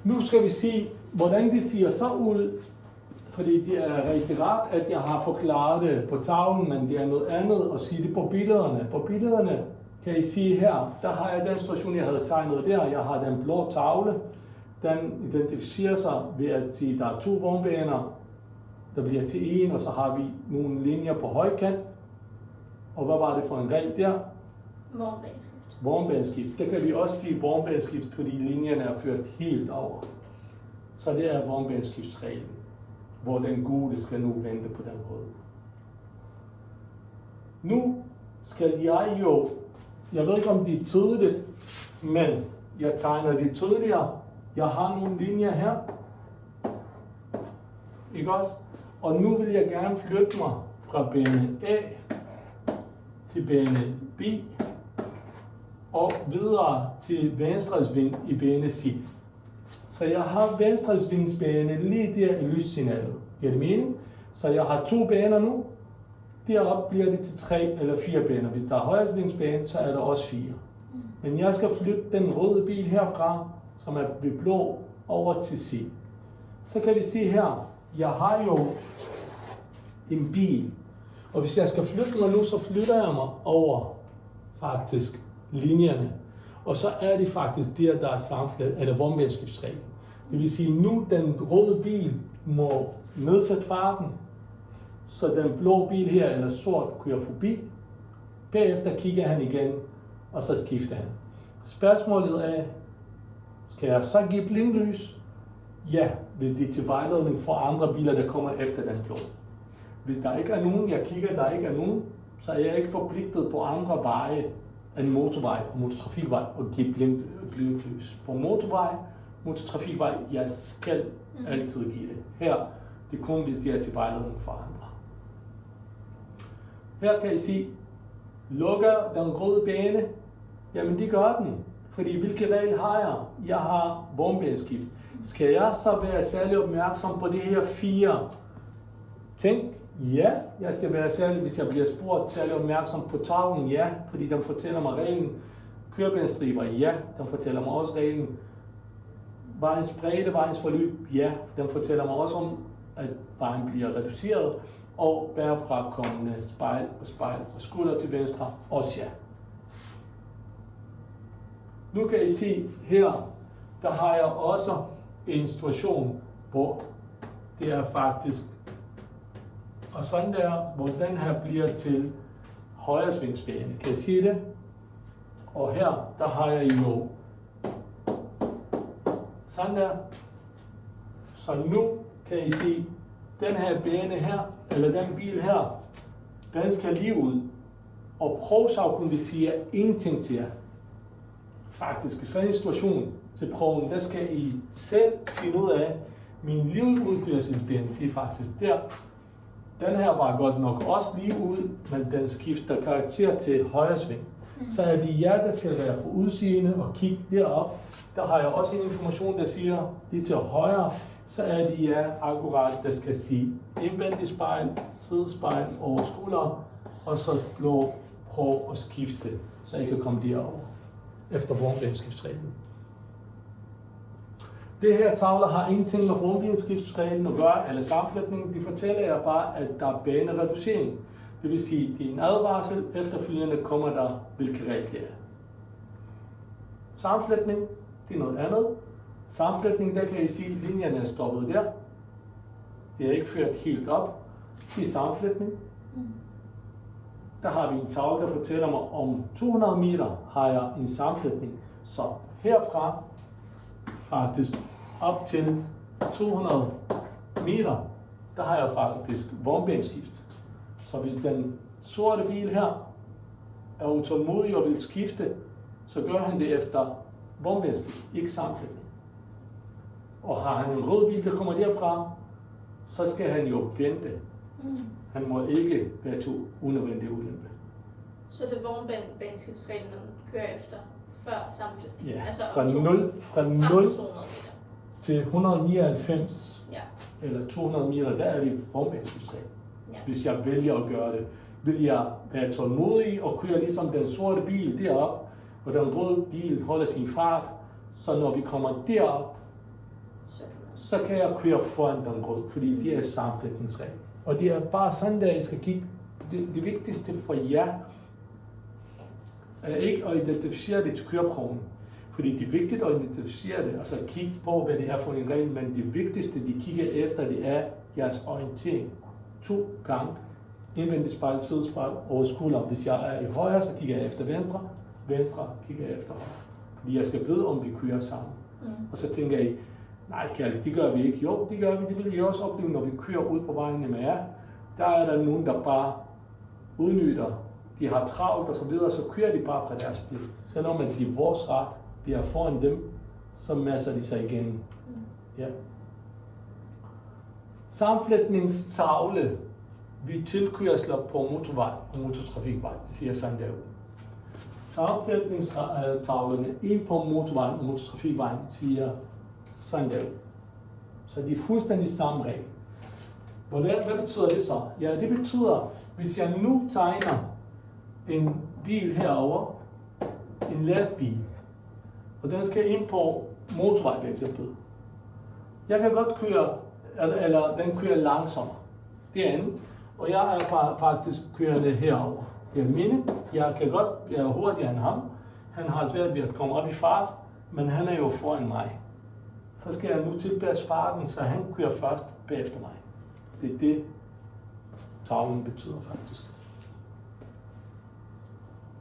Nu skal vi se, hvordan det ser så ud. Fordi det er rigtig rart, at jeg har forklaret det på tavlen, men det er noget andet at sige det på billederne. På billederne kan I se her, der har jeg den situation, jeg havde tegnet der. Jeg har den blå tavle. Den identificerer sig ved at sige, der er 2 vognbaner, der bliver til 1, og så har vi nogle linjer på højkant. Og hvad var det for en regel der? Vognbaneskift. Vognbaneskift. Det kan vi også sige vognbaneskift, fordi linjerne er ført helt over. Så det er vognbaneskiftsreglen, hvor den gode skal nu vente på den røde. Nu skal jeg ved ikke om det er tydeligt, men jeg tegner det tydeligere. Jeg har nogle linjer her, ikke også? Og nu vil jeg gerne flytte mig fra bane A til bane B og videre til venstre sving i bane C. Så jeg har venstre svingsbane lige der i lyssignalet. Giver det mening? Så jeg har 2 baner nu. Deroppe bliver det til 3 eller 4 baner. Hvis der er højre svingsbane, så er der også 4. Men jeg skal flytte den røde bil herfra, som er ved blå, over til C. Så kan vi se her, jeg har jo en bil. Og hvis jeg skal flytte mig nu, så flytter jeg mig over faktisk linjerne. Og så er det faktisk der er samflet, eller vognbaneskiftsreglen. Det vil sige, nu den røde bil må nedsætte farten, så den blå bil her, eller sort, kører forbi. Bagefter kigger han igen, og så skifter han. Spørgsmålet er, skal jeg så give blinklys? Ja, hvis det er til vejledning for andre biler, der kommer efter den blå. Hvis der ikke er nogen, jeg kigger, der ikke er nogen, så er jeg ikke forpligtet på andre veje end motorvej og motortrafikvej og give blinklys. På motorvej, motortrafikvej, jeg skal altid give det. Her, det er kun hvis det er til vejledning for andre. Her kan I se, lukker den røde bane? Jamen det gør den. Fordi hvilke regel har jeg? Jeg har vognbaneskift. Skal jeg så være særlig opmærksom på de her 4 ting? Ja, jeg skal være særlig, hvis jeg bliver spurgt, særlig opmærksom på tavlen. Ja, fordi den fortæller mig reglen. Kørebanestriber, ja, den fortæller mig også reglen. Vejens bredde, vejens forløb, ja, den fortæller mig også om, at vejen bliver reduceret. Og derfra kommende spejl og skulder til venstre, også ja. Nu kan I se her, der har jeg også en situation, hvor det er faktisk, og sådan der, hvor den her bliver til højre svingsbane. Kan I se det? Og her, der har jeg jo sådan der. Så nu kan I se, den her bane her, eller den bil her, den skal lige ud. Og prøvesagkyndig siger ingenting til jer. Faktisk i sådan en situation til prøven, der skal I selv finde ud af, min livudkørselsbane, det er faktisk der. Den her var godt nok også lige ud, men den skifter karakter til højre sving. Så er det jer, der skal være på udseende og kigge derop. Der har jeg også en information, der siger, det er til højre. Så er det jer akkurat, der skal sige indvendig spejl, sidespejl over skulderen, og så prøv at skifte, så I kan komme derover efter vognbaneskiftsreglen. Det her tavler har ingenting med vognbaneskiftsreglen at gøre, eller sammenflætning. De fortæller jer bare, at der er banereducering. Det vil sige, at det er en advarsel, efterfølgende kommer der, hvilke regel det er. Sammenflætning, det er noget andet. Sammenflætning, der kan I sige, at linjerne er stoppet der. Det er ikke ført helt op. Det er sammenflætning. Der har vi en tavle, der fortæller mig, om 200 meter har jeg en sammenflætning. Så herfra, faktisk op til 200 meter, der har jeg faktisk vognbaneskift. Så hvis den sorte bil her er utålmodig og vil skifte, så gør han det efter vognbaneskift, ikke sammenflætning. Og har han en rød bil, der kommer derfra, så skal han jo vente. Han må ikke være til unødvendig ulempe. Så det er vognbaneskiftsreglen, man kører efter før sammenflætning? Ja, altså fra 0 til 199 eller 200 meter, der er det vognbaneskiftsreglen. Ja. Hvis jeg vælger at gøre det, vil jeg være tålmodig og køre ligesom den sorte bil derop, og den røde bil holder sin fart, så når vi kommer derop, så kan jeg køre foran den rød, fordi det er sammenflætningsregel. Og det er bare sådan, der I skal kigge. Det vigtigste for jer er ikke at identificere det til køreprøven. Fordi det er vigtigt at identificere det, altså kigge på, hvad det er for en regel, men det vigtigste, de kigger efter, det er jeres orientering. 2 gange. Indvendigt spejl, sidespejl over skulder. Hvis jeg er i højre, så kigger jeg efter venstre. Venstre kigger jeg efter højre. Fordi jeg skal vide, om vi kører sammen. Og så tænker jeg, nej kærligt, det gør vi ikke. Jo, det gør vi. Det vil I også opleve, når vi kører ud på vejen med jer. Der er der nogen, der bare udnytter. De har travlt og så videre, så kører de bare fra deres bil. Selvom at de er vores ret, vi er foran dem, så masser de sig igennem. Ja. Sammenflætningstavle ved tilkørsler på motorvej og motortrafikvej, siger sådan der. Sammenflætningstavlerne ind på motorvejen og motortrafikvejen, siger sådan der. Så de er fuldstændig samme regel. Hvad betyder det så? Ja, det betyder, hvis jeg nu tegner en bil herover, en lastbil, og den skal ind på motorvej for eksempel. Jeg kan godt køre, eller den kører langsommere. Det andet. Og jeg er faktisk kørende herover. Jeg er hurtigere end ham. Han har svært ved at komme op i fart, men han er jo foran mig. Så skal jeg nu tilpasse farten, så han kører først bagefter mig. Det er det, tavlen betyder faktisk.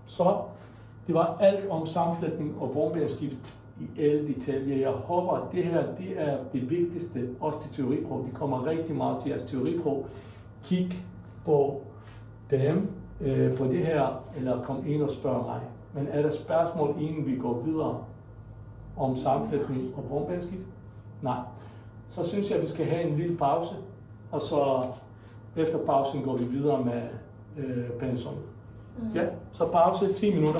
Så det var alt om sammenflætning og vognbærskift i alle detaljer. Jeg håber, at det her det er det vigtigste, også til teoriprøve. Det kommer rigtig meget til jeres teoriprøve. Kig på dem på det her, eller kom ind og spørg mig. Men er der spørgsmål, inden vi går videre om sammenflætning og vognbærskift? Nej. Så synes jeg, at vi skal have en lille pause, og så efter pausen går vi videre med pensum. Ja, så pause 10 minutter.